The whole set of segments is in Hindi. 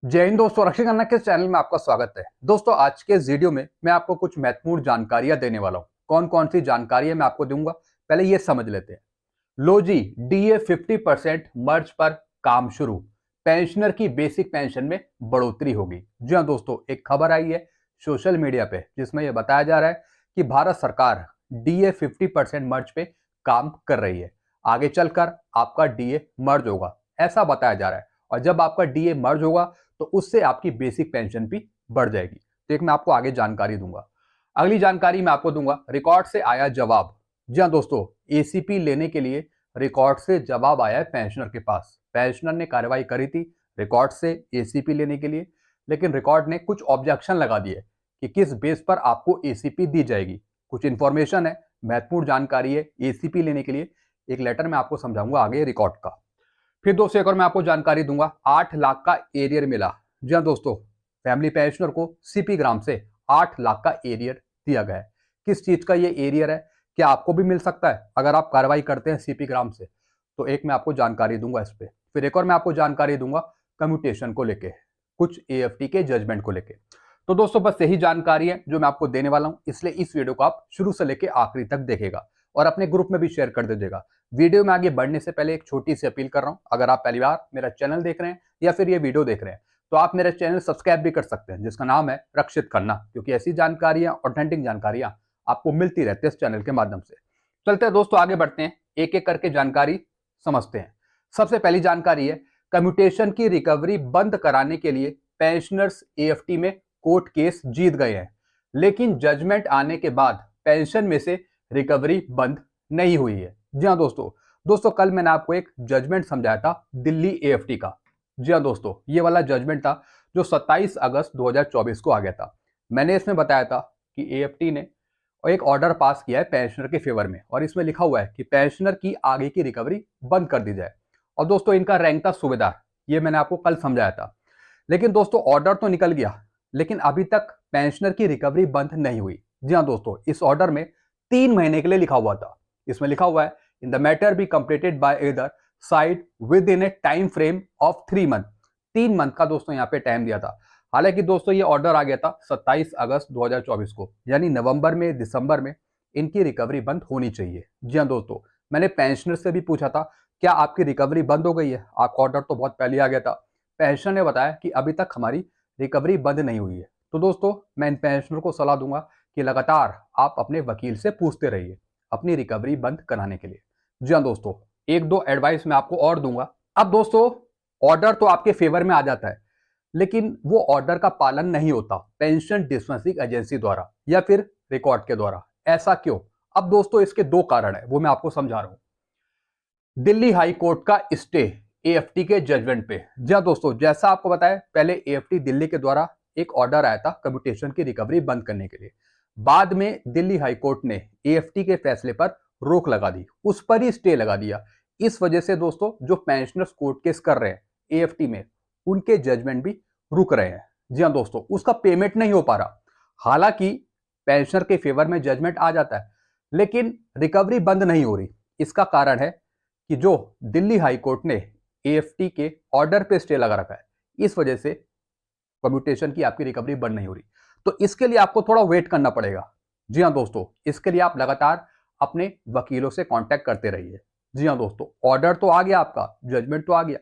जय हिंद दोस्तों, रक्षक खन्ना के चैनल में आपका स्वागत है। दोस्तों, आज के इस वीडियो में मैं आपको कुछ महत्वपूर्ण जानकारियां देने वाला हूं। कौन कौन सी जानकारियां मैं आपको दूंगा, पहले ये समझ लेते हैं। लो जी, डीए 50% मर्ज पर काम शुरू। पेंशनर की बेसिक पेंशन में बढ़ोतरी होगी। जी हाँ दोस्तों, एक खबर आई है सोशल मीडिया पे जिसमें यह बताया जा रहा है कि भारत सरकार डीए 50% मर्ज पे काम कर रही है। आगे चलकर आपका डीए मर्ज होगा, ऐसा बताया जा रहा है। और जब आपका डीए मर्ज होगा तो उससे आपकी बेसिक पेंशन भी बढ़ जाएगी। तो एक मैं आपको आगे जानकारी दूंगा। अगली जानकारी मैं आपको दूंगा, रिकॉर्ड से आया जवाब। जी हाँ दोस्तों, एसीपी लेने के लिए रिकॉर्ड से जवाब आया है पेंशनर के पास। पेंशनर ने कार्रवाई करी थी रिकॉर्ड से एसीपी लेने के लिए, लेकिन रिकॉर्ड ने कुछ ऑब्जेक्शन लगा दिए कि किस बेस पर आपको एसीपी दी जाएगी। कुछ इंफॉर्मेशन है, महत्वपूर्ण जानकारी है एसीपी लेने के लिए। एक लेटर में आपको समझाऊंगा आगे रिकॉर्ड का। फिर दोस्तों एक और मैं आपको जानकारी दूंगा, 8 लाख का एरियर मिला। जी हाँ दोस्तों, फैमिली पेंशनर को सीपी ग्राम से 8 लाख का एरियर दिया गया है। किस चीज का ये एरियर है, क्या आपको भी मिल सकता है अगर आप कार्रवाई करते हैं सीपी ग्राम से? तो एक मैं आपको जानकारी दूंगा इस पे। फिर एक और मैं आपको जानकारी दूंगा कम्यूटेशन को लेके, कुछ एएफटी के जजमेंट को लेके। तो दोस्तों बस यही जानकारी है जो मैं आपको देने वाला हूं, इसलिए इस वीडियो को आप शुरू से लेके आखिरी तक देखेगा और अपने ग्रुप में भी शेयर कर दीजिएगा। वीडियो में आगे बढ़ने से पहले एक छोटी सी अपील कर रहा हूं, अगर आप पहली बार मेरा चैनल देख रहे हैं या फिर ये वीडियो देख रहे हैं तो आप मेरा चैनल सब्सक्राइब भी कर सकते हैं जिसका नाम है रक्षित खन्ना, क्योंकि ऐसी जानकारियां, ऑथेंटिक जानकारियां आपको मिलती रहती है इस चैनल के माध्यम से। चलते हैं दोस्तों, आगे बढ़ते हैं, एक एक करके जानकारी समझते हैं। सबसे पहली जानकारी है, कम्यूटेशन की रिकवरी बंद कराने के लिए पेंशनर्स एएफटी में कोर्ट केस जीत गए हैं, लेकिन जजमेंट आने के बाद पेंशन में से रिकवरी बंद नहीं हुई है। जी हाँ दोस्तों कल मैंने आपको एक जजमेंट समझाया था दिल्ली एएफटी का। जी हाँ दोस्तों, ये वाला जजमेंट था जो 27 अगस्त 2024 को आ गया था। मैंने इसमें बताया था कि एएफटी ने एक ऑर्डर पास किया है पेंशनर के फेवर में, और इसमें लिखा हुआ है कि पेंशनर की आगे की रिकवरी बंद कर दी जाए। और दोस्तों इनका रैंक था सूबेदार, ये मैंने आपको कल समझाया था। लेकिन दोस्तों ऑर्डर तो निकल गया, लेकिन अभी तक पेंशनर की रिकवरी बंद नहीं हुई। जी हाँ दोस्तों, इस ऑर्डर में 3 महीने के लिए लिखा हुआ था। इसमें लिखा हुआ है, in the matter be completed by either side with in A time frame of 3 month. 3 month का दोस्तों यहाँ पे टाइम दिया था। हालांकि दोस्तों ये ऑर्डर आ गया था 27 अगस्त 2024 को, यानी नवंबर में, दिसंबर में इनकी रिकवरी बंद होनी चाहिए। जी हाँ दोस्तों, मैंने पेंशनर से भी पूछा था क्या आपकी रिकवरी बंद हो गई है, आपका ऑर्डर तो बहुत पहले आ गया था। पेंशनर ने बताया कि अभी तक हमारी रिकवरी बंद नहीं हुई है। तो दोस्तों मैं इन पेंशनर को सलाह दूंगा कि लगातार आप अपने वकील से पूछते रहिए अपनी रिकवरी बंद कराने के लिए। जी हाँ दोस्तों, एक दो एडवाइस मैं आपको और दूंगा। अब दोस्तों ऑर्डर तो आपके फेवर में आ जाता है, लेकिन वो ऑर्डर का पालन नहीं होता पेंशन डिस्पेंसिंग एजेंसी द्वारा या फिर रिकॉर्ड के द्वारा। ऐसा क्यों? अब दोस्तों इसके दो कारण है, वो मैं आपको समझा रहा हूं। दिल्ली हाई कोर्ट का स्टे एएफटी के जजमेंट पे। जी हाँ दोस्तों, जैसा आपको बताया पहले एएफटी दिल्ली के द्वारा एक ऑर्डर आया था कम्यूटेशन की रिकवरी बंद करने के लिए। बाद में दिल्ली हाई कोर्ट ने एएफटी के फैसले पर रोक लगा दी, उस पर ही स्टे लगा दिया। इस वजह से दोस्तों जो पेंशनर्स कोर्ट केस कर रहे हैं एएफटी में, उनके जजमेंट भी रुक रहे हैं। जी हाँ दोस्तों, उसका पेमेंट नहीं हो पा रहा। हालांकि पेंशनर के फेवर में जजमेंट आ जाता है, लेकिन रिकवरी बंद नहीं हो रही। इसका कारण है कि जो दिल्ली हाई कोर्ट ने एएफटी के ऑर्डर पे स्टे लगा रखा है, इस वजह से कम्यूटेशन की आपकी रिकवरी बंद नहीं हो रही। तो इसके लिए आपको थोड़ा वेट करना पड़ेगा। जी हाँ दोस्तों, इसके लिए आप लगातार अपने वकीलों से कांटेक्ट करते रहिए। जी हाँ दोस्तों, ऑर्डर तो आ गया, आपका जजमेंट तो आ गया,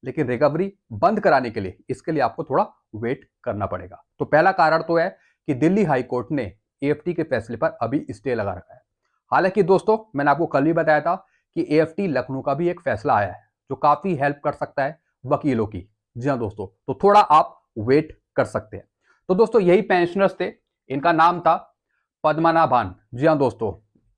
लेकिन रिकवरी बंद कराने के लिए इसके लिए आपको थोड़ा वेट करना पड़ेगा। तो पहला कारण तो है कि दिल्ली हाई कोर्ट ने एएफटी के फैसले पर अभी स्टे लगा रखा है। हालांकि दोस्तों मैंने आपको कल भी बताया था कि एएफटी लखनऊ का भी एक फैसला आया है जो काफी हेल्प कर सकता है वकीलों की। जी हाँ दोस्तों, तो थोड़ा आप वेट कर सकते हैं। तो दोस्तों यही पेंशनर्स थे, इनका नाम था पद्मनाभान। जी हाँ दोस्तों,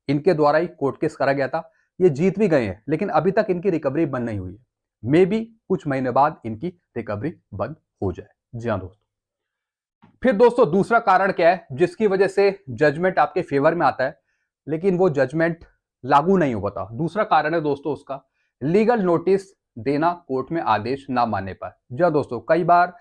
इनके द्वारा ही कोर्ट केस करा गया था। ये जीत भी गए हैं, लेकिन अभी तक इनकी रिकवरी बंद नहीं हुई है। मे बी कुछ महीने बाद इनकी रिकवरी बंद हो जाए। जी हाँ दोस्तों, फिर दोस्तों दूसरा कारण क्या है जिसकी वजह से जजमेंट आपके फेवर में आता है लेकिन वो जजमेंट लागू नहीं हो पाता? दूसरा कारण है दोस्तों उसका, लीगल नोटिस देना कोर्ट में आदेश ना मानने पर। जी हाँ दोस्तों, कई बार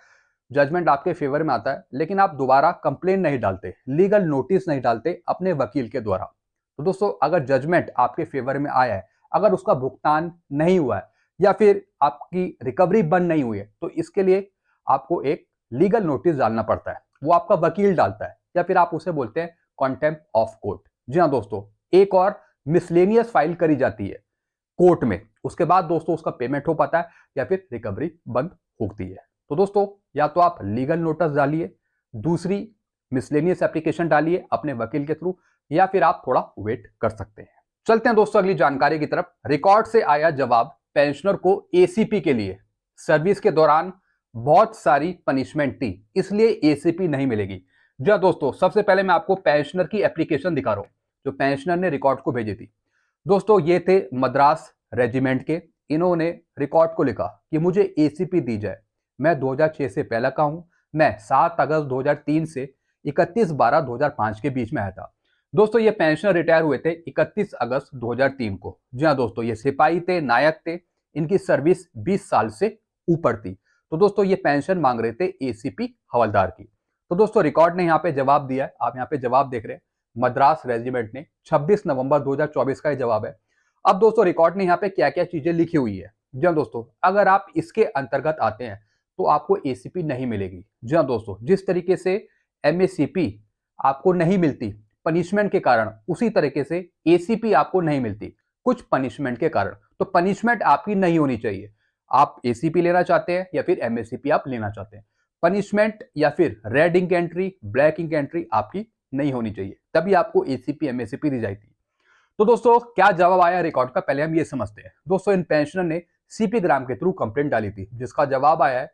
जजमेंट आपके फेवर में आता है लेकिन आप दोबारा कंप्लेन नहीं डालते, लीगल नोटिस नहीं डालते अपने वकील के द्वारा। तो दोस्तों अगर जजमेंट आपके फेवर में आया है, अगर उसका भुगतान नहीं हुआ है या फिर आपकी रिकवरी बंद नहीं हुई है, तो इसके लिए आपको एक लीगल नोटिस डालना पड़ता है, वो आपका वकील डालता है, या फिर आप उसे बोलते हैं कॉन्टेम्प्ट ऑफ कोर्ट। जी हाँ दोस्तों, एक और मिसलेनियस फाइल करी जाती है कोर्ट में, उसके बाद दोस्तों उसका पेमेंट हो पाता है या फिर रिकवरी बंद होती है। तो दोस्तों या तो आप लीगल नोटिस डालिए, दूसरी मिसलेनियस एप्लीकेशन डालिए अपने वकील के थ्रू, या फिर आप थोड़ा वेट कर सकते हैं। चलते हैं दोस्तों अगली जानकारी की तरफ। रिकॉर्ड से आया जवाब पेंशनर को एसीपी के लिए सर्विस के दौरान बहुत सारी पनिशमेंट थी, इसलिए एसीपी नहीं मिलेगी। जी हाँ दोस्तों, सबसे पहले मैं आपको पेंशनर की एप्लीकेशन दिखा रहा हूं जो पेंशनर ने रिकॉर्ड को भेजी थी। दोस्तों ये थे मद्रास रेजिमेंट के, इन्होंने रिकॉर्ड को लिखा कि मुझे एसीपी दी जाए। मैं 2006 से पहले का हूं, मैं 7 अगस्त 2003 से 31/12/2005 के बीच में आया था। दोस्तों ये पेंशनर रिटायर हुए थे 31 अगस्त 2003 को। जी हाँ दोस्तों, ये सिपाही थे, नायक थे, इनकी सर्विस 20 साल से ऊपर थी। तो दोस्तों ये पेंशन मांग रहे थे एसीपी हवलदार की। तो दोस्तों रिकॉर्ड ने यहाँ पे जवाब दिया है, आप यहाँ पे जवाब देख रहे हैं, मद्रास रेजिमेंट ने 26 नवंबर 2024 का ये जवाब है। अब दोस्तों रिकॉर्ड ने यहाँ पे क्या क्या चीजें लिखी हुई है। जी हाँ दोस्तों, अगर आप इसके अंतर्गत आते हैं तो आपको एसीपी नहीं मिलेगी। जी हाँ दोस्तों, जिस तरीके से एमएसीपी आपको नहीं मिलती पनिशमेंट के कारण, उसी तरीके से एसीपी आपको नहीं मिलती कुछ पनिशमेंट के कारण। तो पनिशमेंट आपकी नहीं होनी चाहिए। आप एसीपी लेना चाहते हैं या फिर एमएसीपी आप लेना चाहते हैं, पनिशमेंट या फिर red ink entry, black ink entry आपकी नहीं होनी चाहिए, तभी आपको एसीपी एमएसीपी दी जाती है। तो दोस्तों क्या जवाब आया रिकॉर्ड का, पहले हम ये समझते हैं। दोस्तों इन पेंशनर ने सीपी ग्राम के थ्रू कंप्लेंट डाली थी, जिसका जवाब आया है,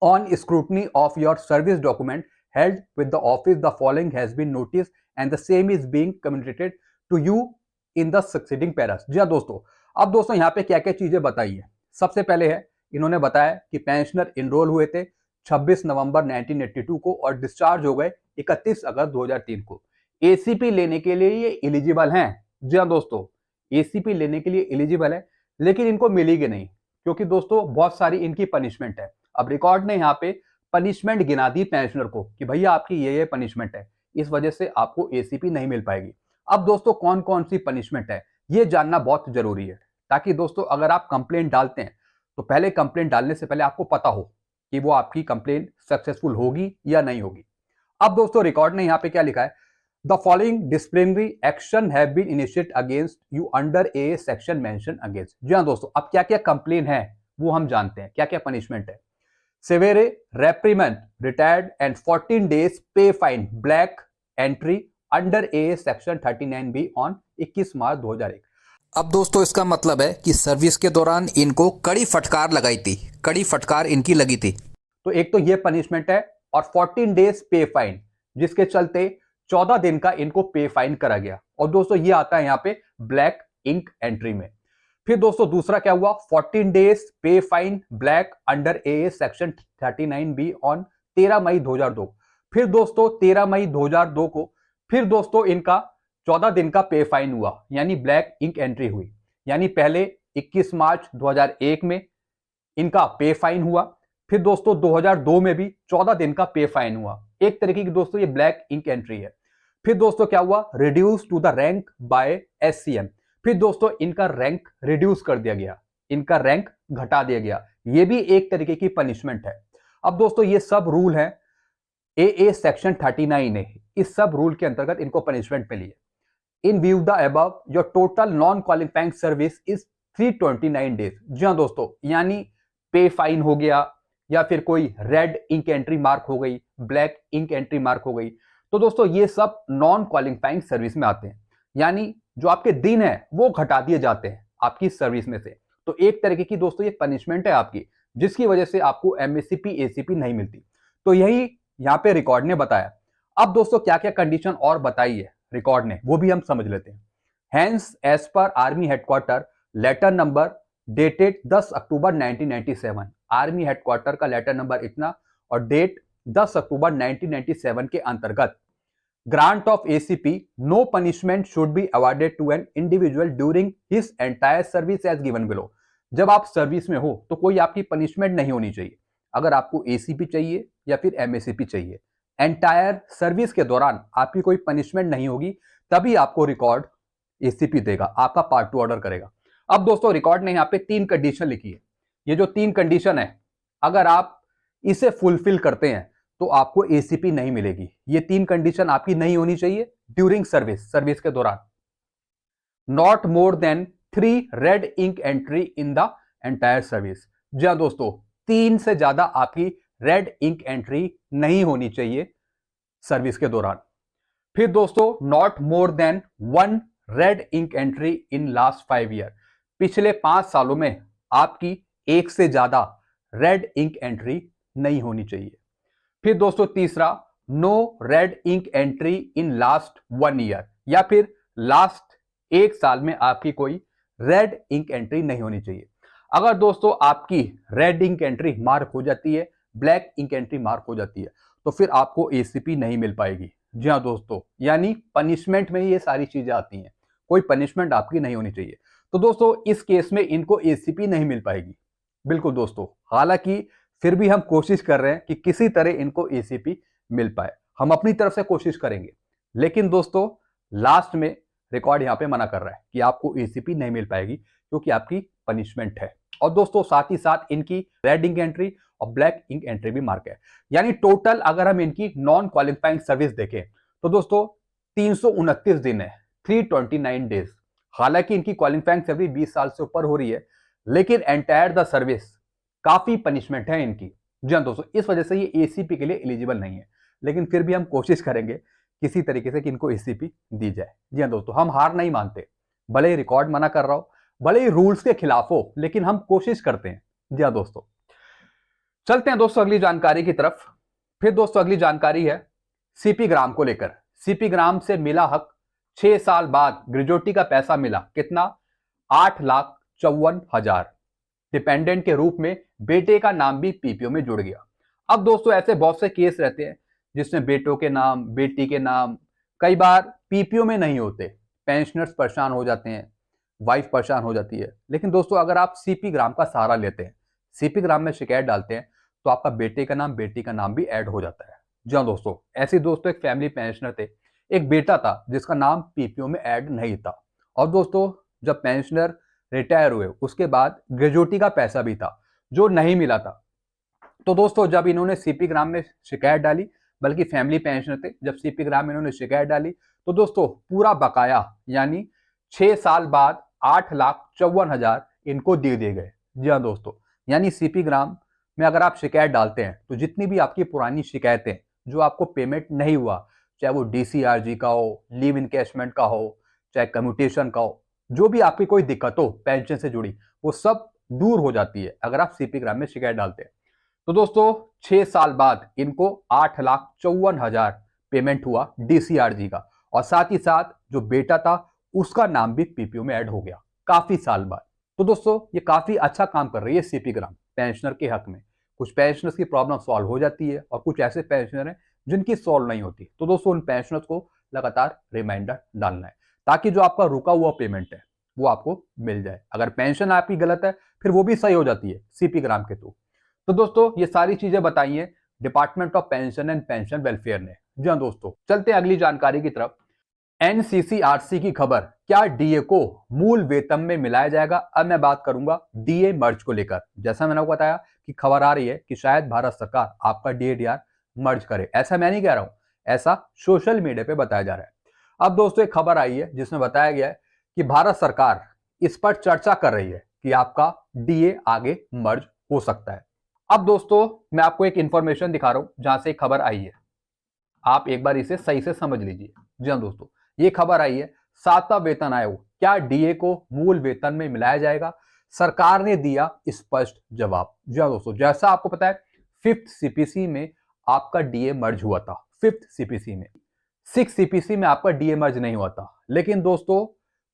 on scrutiny of your service document held with the office the following has been noticed and the same is being communicated to you in the succeeding paras। जी हाँ दोस्तों, अब दोस्तों यहाँ पे क्या क्या चीजें बताई है। सबसे पहले है, इन्होंने बताया कि पेंशनर इनरोल हुए थे 26 नवंबर 1982 को और डिस्चार्ज हो गए 31 अगस्त 2003 को। एसीपी लेने के लिए ये एलिजिबल हैं। जी हाँ दोस्तों, एसीपी लेने के लिए एलिजिबल है, लेकिन इनको मिलेगी नहीं, क्योंकि दोस्तों बहुत सारी इनकी पनिशमेंट है। अब रिकॉर्ड ने यहाँ पे पनिशमेंट गिना दी पेंशनर को कि भैया आपकी ये पनिशमेंट है, इस वजह से आपको एसीपी नहीं मिल पाएगी। अब दोस्तों कौन कौन सी पनिशमेंट है ये जानना बहुत जरूरी है, ताकि दोस्तों अगर आप कंप्लेंट डालते हैं तो पहले कंप्लेंट डालने से पहले आपको पता हो कि वो आपकी कंप्लेंट सक्सेसफुल होगी या नहीं होगी। अब दोस्तों रिकॉर्ड ने यहाँ पे क्या लिखा है, the following disciplinary action have been initiated against you under a section mention against. जी हाँ दोस्तों, अब क्या क्या कंप्लेन है वो हम जानते हैं, क्या क्या पनिशमेंट है। सेवेरे रेप्रीमेंट रिटायर्ड एंड 14 days पे fine black entry under a section 39B on 21 मार्च 2001। अब दोस्तों इसका मतलब है कि सर्विस के दौरान इनको कड़ी फटकार लगाई थी, कड़ी फटकार इनकी लगी थी। तो एक तो ये पनिशमेंट है, और 14 days पे फाइन, जिसके चलते 14 दिन का इनको पे फाइन करा गया। और दोस्तों ये आता है यहाँ पे ब्लैक इंक एंट्री में। फिर दोस्तों दूसरा क्या हुआ, 14 days पे fine black under a section 39B on 13 मई 2002। फिर दोस्तों 13 मई 2002 को फिर दोस्तों इनका 14 दिन का पे फाइन हुआ, यानी ब्लैक इंक एंट्री हुई। यानी पहले 21 मार्च 2001 में इनका पे फाइन हुआ, फिर दोस्तों 2002 में भी 14 दिन का पे फाइन हुआ। एक तरीके की दोस्तों ये ब्लैक इंक एंट्री है। फिर दोस्तों क्या हुआ, reduce to the rank by SCM. फिर दोस्तों इनका रैंक रिड्यूस कर दिया गया, इनका रैंक घटा दिया गया, ये भी एक तरीके की पनिशमेंट है। अब दोस्तों ये सब रूल है ए सेक्शन 39 है, इस सब रूल के अंतर्गत इनको पनिशमेंट मिली है। इन view the above your total non qualifying service is 329 days। जी हाँ दोस्तों, यानी पे फाइन हो गया, या फिर कोई रेड इंक एंट्री मार्क हो गई, ब्लैक इंक एंट्री मार्क हो गई, तो दोस्तों ये सब नॉन क्वालिफाइंग सर्विस में आते हैं। यानी जो आपके दिन है वो घटा दिए जाते हैं आपकी सर्विस में से। तो एक तरीके की दोस्तों ये पनिशमेंट है आपकी, जिसकी वजह से आपको एमएससीपी एसीपी नहीं मिलती। तो यही यहाँ पे रिकॉर्ड ने बताया। अब दोस्तों क्या क्या कंडीशन और बताई है रिकॉर्ड ने, वो भी हम समझ लेते हैं। हैंस एज पर army headquarter letter number dated 10 October 1997, army headquarter का लेटर नंबर इतना और डेट 10 अक्टूबर 1997 के अंतर्गत grant of ACP, no punishment should be awarded to an individual during his entire service as given below. जब आप सर्विस में हो तो कोई आपकी पनिशमेंट नहीं होनी चाहिए। अगर आपको एसीपी चाहिए या फिर एमएसीपी चाहिए, एंटायर सर्विस के दौरान आपकी कोई पनिशमेंट नहीं होगी, तभी आपको रिकॉर्ड एसीपी देगा, आपका पार्ट 2 ऑर्डर करेगा। अब दोस्तों रिकॉर्ड ने यहाँ पे 3 कंडीशन लिखी है। ये जो 3 कंडीशन है, अगर आप इसे फुलफिल करते हैं तो आपको एसीपी नहीं मिलेगी। ये 3 कंडीशन आपकी नहीं होनी चाहिए ड्यूरिंग सर्विस के दौरान। Not more than 3 red ink entry in the entire service. जी हाँ दोस्तों, 3 से ज्यादा आपकी रेड इंक एंट्री नहीं होनी चाहिए सर्विस के दौरान। फिर दोस्तों, not more than 1 red ink entry in last 5 year. पिछले 5 सालों में आपकी एक से ज्यादा रेड इंक एंट्री नहीं होनी चाहिए। फिर दोस्तों तीसरा, no red ink entry in last 1 year, या फिर लास्ट 1 साल में आपकी कोई रेड इंक एंट्री नहीं होनी चाहिए। अगर दोस्तों आपकी रेड इंक एंट्री मार्क हो जाती है, ब्लैक इंक एंट्री मार्क हो जाती है, तो फिर आपको एसीपी नहीं मिल पाएगी। जी हाँ दोस्तों, यानी पनिशमेंट में ये सारी चीजें आती हैं, कोई पनिशमेंट आपकी नहीं होनी चाहिए। तो दोस्तों इस केस में इनको एसीपी नहीं मिल पाएगी। बिल्कुल दोस्तों, हालांकि फिर भी हम कोशिश कर रहे हैं कि किसी तरह इनको एसीपी मिल पाए, हम अपनी तरफ से कोशिश करेंगे। लेकिन दोस्तों लास्ट में रिकॉर्ड यहां पे मना कर रहा है कि आपको एसीपी नहीं मिल पाएगी क्योंकि आपकी पनिशमेंट है। और दोस्तों साथ ही साथ इनकी रेड इंक एंट्री और ब्लैक इंक एंट्री भी मार्क है। यानी टोटल अगर हम इनकी नॉन क्वालिफाइंग सर्विस देखें तो दोस्तों 329 दिन है, 329 डेज। हालांकि इनकी क्वालिफाइंग सर्विस 20 साल से ऊपर हो रही है, लेकिन एंटायर द सर्विस काफी पनिशमेंट है इनकी। जी हाँ दोस्तों, इस वजह से ये एसीपी के लिए एलिजिबल नहीं है। लेकिन फिर भी हम कोशिश करेंगे किसी तरीके से कि इनको एसीपी दी जाए। जी हाँ दोस्तों, हम हार नहीं मानते, भले ही रिकॉर्ड मना कर रहा हो, भले ही रूल्स के खिलाफ हो, लेकिन हम कोशिश करते हैं। जी हाँ दोस्तों, चलते हैं दोस्तों अगली जानकारी की तरफ। फिर दोस्तों अगली जानकारी है सीपी ग्राम को लेकर। सीपी ग्राम से मिला हक, 6 साल बाद ग्रेजुएटी का पैसा मिला, कितना? 8,54,000। डिपेंडेंट के रूप में बेटे का नाम भी पीपीओ में जुड़ गया। अब दोस्तों ऐसे बहुत से केस रहते हैं जिसमें बेटों के नाम, बेटी के नाम कई बार पीपीओ में नहीं होते, पेंशनर्स परेशान हो जाते हैं, वाइफ परेशान हो जाती है। लेकिन दोस्तों अगर आप सीपी ग्राम का सहारा लेते हैं, सीपी ग्राम में शिकायत डालते हैं, तो आपका बेटे का नाम, बेटी का नाम भी ऐड हो जाता है। जी हाँ दोस्तों, ऐसे दोस्तों एक फैमिली पेंशनर थे, एक बेटा था जिसका नाम पीपीओ में ऐड नहीं था। और दोस्तों जब पेंशनर रिटायर हुए उसके बाद ग्रेजुएटी का पैसा भी था जो नहीं मिला था। तो दोस्तों जब इन्होंने सीपी ग्राम में शिकायत डाली, बल्कि फैमिली पेंशनर थे, जब सीपी ग्राम में इन्होंने शिकायत डाली तो दोस्तों पूरा बकाया यानी 6 साल बाद 8,54,000 इनको दे दिए गए। जी हाँ दोस्तों, यानी सीपी ग्राम में अगर आप शिकायत डालते हैं तो जितनी भी आपकी पुरानी शिकायतें जो आपको पेमेंट नहीं हुआ, चाहे वो डीसीआरजी का हो, लीव इनकैशमेंट का हो, चाहे कम्यूटेशन का हो, जो भी आपकी कोई दिक्कत हो पेंशन से जुड़ी, वो सब दूर हो जाती है अगर आप सीपी ग्राम में शिकायत डालते हैं। तो दोस्तों 6 साल बाद इनको 8,54,000 पेमेंट हुआ डीसीआरजी का, और साथ ही साथ जो बेटा था उसका नाम भी पीपीओ में ऐड हो गया काफी साल बाद। तो दोस्तों ये काफी अच्छा काम कर रही है सीपी ग्राम पेंशनर के हक में। कुछ पेंशनर्स की प्रॉब्लम सॉल्व हो जाती है और कुछ ऐसे पेंशनर हैं जिनकी सॉल्व नहीं होती। तो दोस्तों उन पेंशनर्स को लगातार रिमाइंडर डालना है ताकि जो आपका रुका हुआ पेमेंट है वो आपको मिल जाए। अगर पेंशन आपकी गलत है फिर वो भी सही हो जाती है सीपी ग्राम के थ्रू। तो दोस्तों ये सारी चीजें बताई है department of pension and pension welfare ने। जी हाँ दोस्तों, चलते हैं अगली जानकारी की तरफ। एनसीसीआरसी की खबर, क्या डीए को मूल वेतन में मिलाया जाएगा? अब मैं बात करूंगा डीए मर्ज को लेकर। जैसा मैंने आपको बताया कि खबर आ रही है कि शायद भारत सरकार आपका डीए डीआर मर्ज करे, ऐसा मैं नहीं कह रहा हूं, ऐसा सोशल मीडिया पे बताया जा रहा है। अब दोस्तों एक खबर आई है जिसमें बताया गया है कि भारत सरकार इस पर चर्चा कर रही है कि आपका डीए आगे मर्ज हो सकता है। अब दोस्तों मैं आपको एक इंफॉर्मेशन दिखा रहा हूं जहां से खबर आई है, आप एक बार इसे सही से समझ लीजिए। जी हाँ दोस्तों, ये खबर आई है 7वां वेतन आयोग, क्या डीए को मूल वेतन में मिलाया जाएगा? सरकार ने दिया स्पष्ट जवाब। जी हाँ दोस्तों, जैसा आपको पता है 5th सीपीसी में आपका डीए मर्ज हुआ था, 5th सीपीसी में। 6th सीपीसी में आपका डीए मर्ज नहीं हुआ था। लेकिन दोस्तों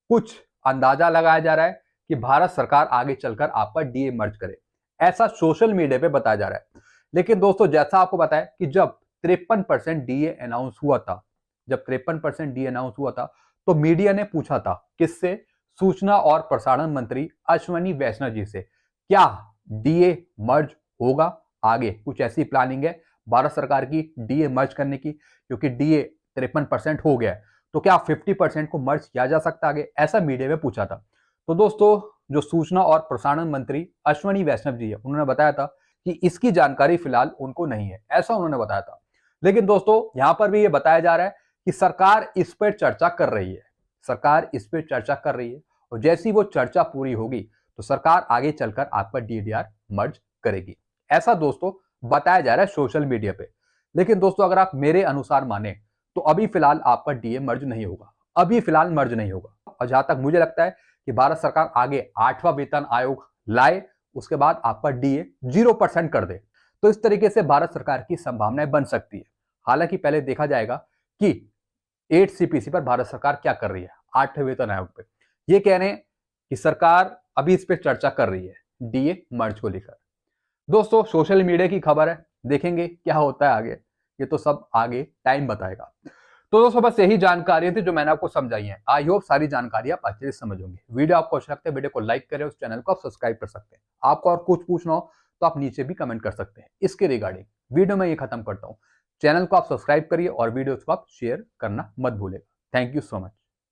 कुछ अंदाजा लगाया जा रहा है कि भारत सरकार आगे चलकर आपका डीए मर्ज करे, ऐसा सोशल मीडिया पे बताया जा रहा है। लेकिन दोस्तों जैसा आपको पता है कि जब 53% डीए अनाउंस हुआ था, जब 53% डीए अनाउंस हुआ था तो मीडिया ने पूछा था किससे? सूचना और प्रसारण मंत्री अश्विनी वैष्णव जी से, क्या डीए मर्ज होगा आगे? कुछ ऐसी प्लानिंग है भारत सरकार की डीए मर्ज करने की, क्योंकि डीए 53% हो गया है तो क्या 50% को मर्ज किया जा सकता है आगे, ऐसा मीडिया में पूछा था। तो दोस्तों जो सूचना और प्रसारण मंत्री अश्विनी वैष्णव जी है उन्होंने बताया था कि इसकी जानकारी फिलहाल उनको नहीं है, ऐसा उन्होंने बताया था। लेकिन दोस्तों यहां पर भी ये बताया जा रहा है कि सरकार इस पर चर्चा कर रही है, सरकार इस पर चर्चा कर रही है, और जैसी वो चर्चा पूरी होगी तो सरकार आगे चलकर आपका डीडीआर मर्ज करेगी, ऐसा दोस्तों बताया जा रहा है सोशल मीडिया पे। लेकिन दोस्तों अगर आप मेरे अनुसार माने तो अभी फिलहाल आपका डीए मर्ज नहीं होगा, अभी फिलहाल मर्ज नहीं होगा। और जहां तक मुझे लगता है कि भारत सरकार आगे 8वां वेतन आयोग लाए, उसके बाद आपका डीए 0% कर दे, तो इस तरीके से भारत सरकार की संभावनाएं बन सकती है। हालांकि पहले देखा जाएगा कि 8 सीपीसी पर भारत सरकार क्या कर रही है, 8वें वेतन आयोग पे। ये कह रहे हैं कि सरकार अभी इस पर चर्चा कर रही है डीए मर्ज को लेकर। दोस्तों सोशल मीडिया की खबर है, देखेंगे क्या होता है आगे, ये तो सब आगे टाइम बताएगा। तो दोस्तों बस यही जानकारी थी जो मैंने आपको समझाई है। आई होप सारी जानकारी आप अच्छे से समझ होंगे। वीडियो आपको अच्छा लगता है वीडियो को लाइक करें, उस चैनल को आप सब्सक्राइब कर सकते हैं। आपको और कुछ पूछना हो तो आप नीचे भी कमेंट कर सकते हैं इसके रिगार्डिंग। वीडियो में ये खत्म करता हूँ, चैनल को आप सब्सक्राइब करिए और वीडियो को आप शेयर करना मत भूलेगा। Thank you so much.